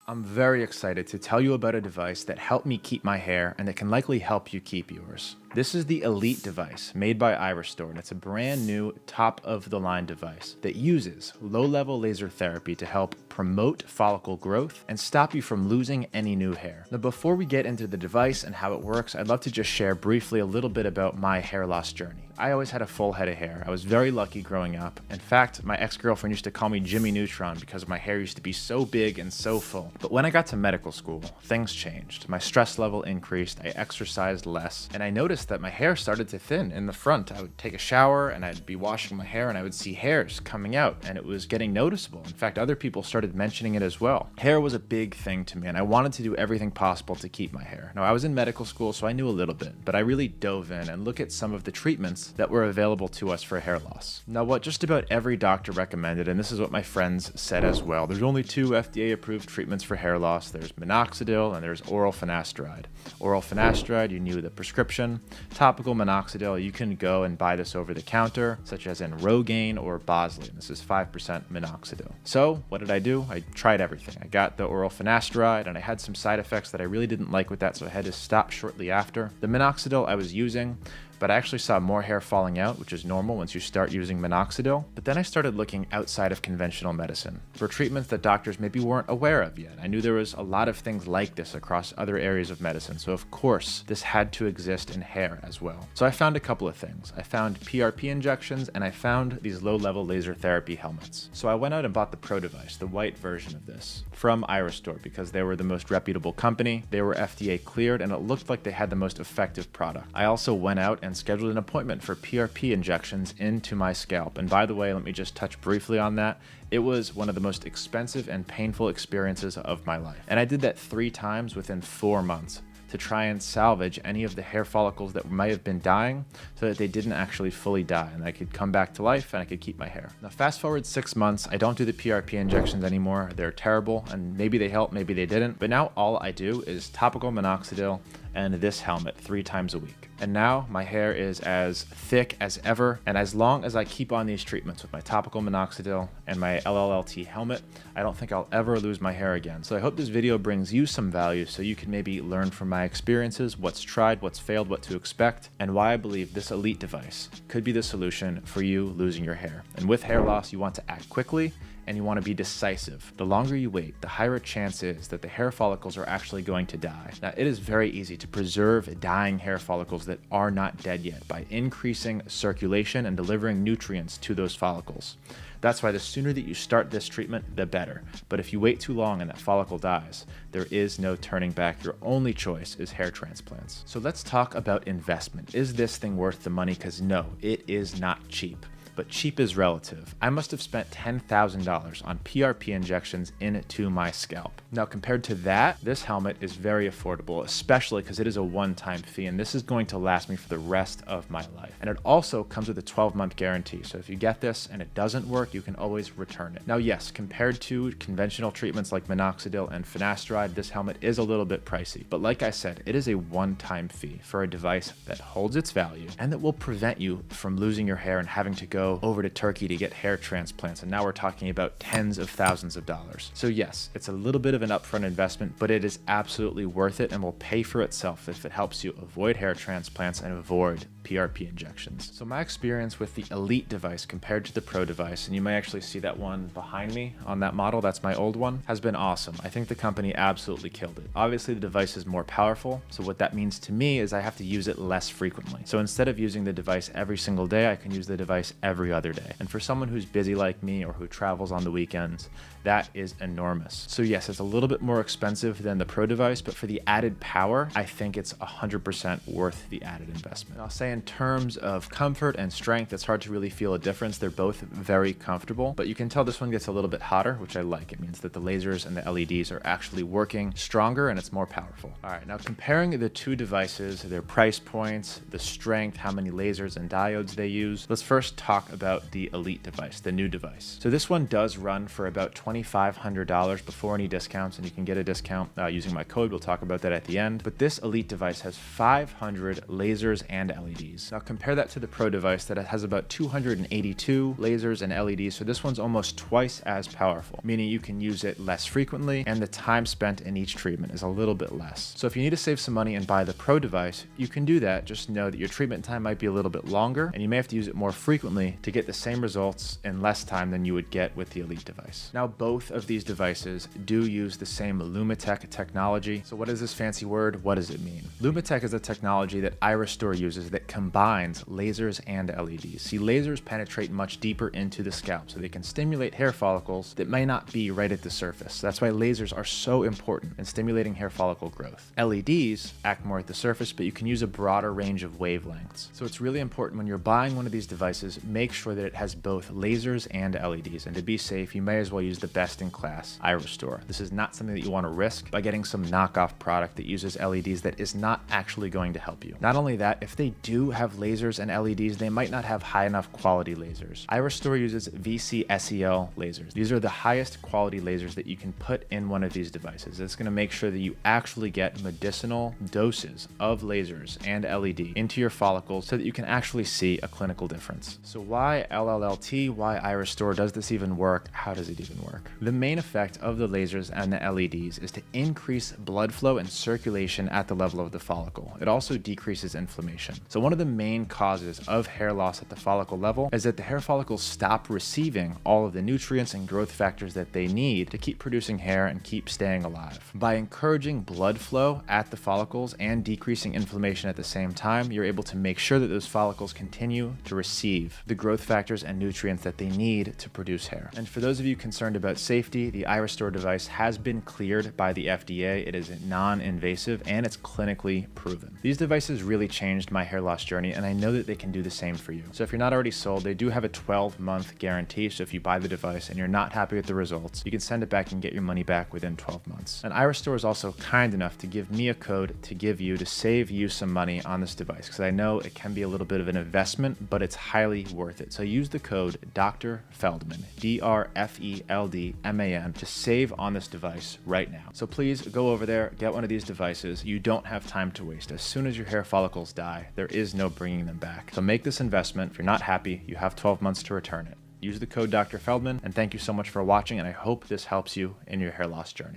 I'm very excited to tell you about a device that helped me keep my hair and that can likely help you keep yours. This is the Elite device made by iRESTORE, and it's a brand new top-of-the-line device that uses low-level laser therapy to help promote follicle growth and stop you from losing any new hair. Now, before we get into the device and how it works, I'd love to just share briefly a little bit about my hair loss journey. I always had a full head of hair. I was very lucky growing up. In fact, my ex-girlfriend used to call me Jimmy Neutron because my hair used to be so big and so full. But when I got to medical school, things changed. My stress level increased, I exercised less, and I noticed that my hair started to thin in the front. I would take a shower and I'd be washing my hair and I would see hairs coming out, and it was getting noticeable. In fact, other people started mentioning it as well. Hair was a big thing to me, and I wanted to do everything possible to keep my hair. Now, I was in medical school, so I knew a little bit, but I really dove in and looked at some of the treatments that were available to us for hair loss. Now, what just about every doctor recommended, and this is what my friends said as well, there's only two FDA-approved treatments for hair loss. There's minoxidil and there's oral finasteride. Oral finasteride, you knew the prescription. Topical minoxidil, you can go and buy this over the counter, such as in Rogaine or Bosley. This is 5% minoxidil. So what did I do? I tried everything. I got the oral finasteride, and I had some side effects that I really didn't like with that, so I had to stop shortly after. The minoxidil I was using, but I actually saw more hair falling out, which is normal once you start using minoxidil. But then I started looking outside of conventional medicine for treatments that doctors maybe weren't aware of yet. I knew there was a lot of things like this across other areas of medicine, so of course this had to exist in hair as well. So I found a couple of things. I found PRP injections, and I found these low-level laser therapy helmets. So I went out and bought the Pro device, the white version of this, from iRESTORE, because they were the most reputable company. They were FDA cleared, and it looked like they had the most effective product. I also went out and scheduled an appointment for PRP injections into my scalp. And by the way, let me just touch briefly on that. It was one of the most expensive and painful experiences of my life. And I did that 3 times within 4 months to try and salvage any of the hair follicles that might have been dying so that they didn't actually fully die and I could come back to life and I could keep my hair. Now, fast forward 6 months, I don't do the PRP injections anymore. They're terrible, and maybe they helped, maybe they didn't. But now all I do is topical minoxidil and this helmet 3 times a week. And now my hair is as thick as ever. And as long as I keep on these treatments with my topical minoxidil and my LLLT helmet, I don't think I'll ever lose my hair again. So I hope this video brings you some value so you can maybe learn from my experiences, what's tried, what's failed, what to expect, and why I believe this Elite device could be the solution for you losing your hair. And with hair loss, you want to act quickly and you want to be decisive. The longer you wait, the higher a chance is that the hair follicles are actually going to die. Now, it is very easy to preserve dying hair follicles that are not dead yet by increasing circulation and delivering nutrients to those follicles. That's why the sooner that you start this treatment, the better. But if you wait too long and that follicle dies, there is no turning back. Your only choice is hair transplants. So let's talk about investment. Is this thing worth the money? Because no, it is not cheap. But cheap is relative. I must have spent $10,000 on PRP injections into my scalp. Now, compared to that, this helmet is very affordable, especially because it is a one-time fee, and this is going to last me for the rest of my life. And it also comes with a 12-month guarantee, so if you get this and it doesn't work, you can always return it. Now, yes, compared to conventional treatments like minoxidil and finasteride, this helmet is a little bit pricey. But like I said, it is a one-time fee for a device that holds its value and that will prevent you from losing your hair and having to go over to Turkey to get hair transplants, and now we're talking about tens of thousands of dollars. So yes, it's a little bit of an upfront investment, but it is absolutely worth it and will pay for itself if it helps you avoid hair transplants and avoid PRP injections. So my experience with the Elite device compared to the Pro device, and you may actually see that one behind me on that model, that's my old one, has been awesome. I think the company absolutely killed it. Obviously the device is more powerful, so what that means to me is I have to use it less frequently. So instead of using the device every single day, I can use the device every other day. And for someone who's busy like me or who travels on the weekends, that is enormous. So yes, it's a little bit more expensive than the Pro device, but for the added power, I think it's 100% worth the added investment. I'll say in terms of comfort and strength, it's hard to really feel a difference. They're both very comfortable, but you can tell this one gets a little bit hotter, which I like. It means that the lasers and the LEDs are actually working stronger and it's more powerful. All right, now comparing the two devices, their price points, the strength, how many lasers and diodes they use, let's first talk talk about the Elite device, the new device. So this one does run for about $2,500 before any discounts, and you can get a discount using my code. We'll talk about that at the end. But this Elite device has 500 lasers and LEDs. Now compare that to the Pro device that has about 282 lasers and LEDs. So this one's almost twice as powerful, meaning you can use it less frequently and the time spent in each treatment is a little bit less. So if you need to save some money and buy the Pro device, you can do that. Just know that your treatment time might be a little bit longer and you may have to use it more frequently to get the same results in less time than you would get with the Elite device. Now both of these devices do use the same Lumitech technology. So what is this fancy word? What does it mean? Lumitech is a technology that iRESTORE uses that combines lasers and LEDs. See, lasers penetrate much deeper into the scalp, so they can stimulate hair follicles that may not be right at the surface. That's why lasers are so important in stimulating hair follicle growth. LEDs act more at the surface, but you can use a broader range of wavelengths. So it's really important when you're buying one of these devices, make sure that it has both lasers and LEDs. And to be safe, you may as well use the best-in-class iRESTORE. This is not something that you want to risk by getting some knockoff product that uses LEDs that is not actually going to help you. Not only that, if they do have lasers and LEDs, they might not have high enough quality lasers. iRESTORE uses VCSEL lasers. These are the highest quality lasers that you can put in one of these devices. It's going to make sure that you actually get medicinal doses of lasers and LED into your follicles so that you can actually see a clinical difference. So why LLLT? Why iRESTORE? Does this even work? How does it even work? The main effect of the lasers and the LEDs is to increase blood flow and circulation at the level of the follicle. It also decreases inflammation. So one of the main causes of hair loss at the follicle level is that the hair follicles stop receiving all of the nutrients and growth factors that they need to keep producing hair and keep staying alive. By encouraging blood flow at the follicles and decreasing inflammation at the same time, you're able to make sure that those follicles continue to receive the growth factors and nutrients that they need to produce hair. And for those of you concerned about safety, the iRESTORE device has been cleared by the FDA. It is non-invasive and it's clinically proven. These devices really changed my hair loss journey, and I know that they can do the same for you. So if you're not already sold, they do have a 12-month guarantee. So if you buy the device and you're not happy with the results, you can send it back and get your money back within 12 months. And iRESTORE is also kind enough to give me a code to give you to save you some money on this device, because I know it can be a little bit of an investment, but it's highly worth it. So use the code Dr. Fledman, DrFeldman, to save on this device right now. So please go over there, get one of these devices. You don't have time to waste. As soon as your hair follicles die, there is no bringing them back. So make this investment. If you're not happy, you have 12 months to return it. Use the code Dr. Fledman, and thank you so much for watching, and I hope this helps you in your hair loss journey.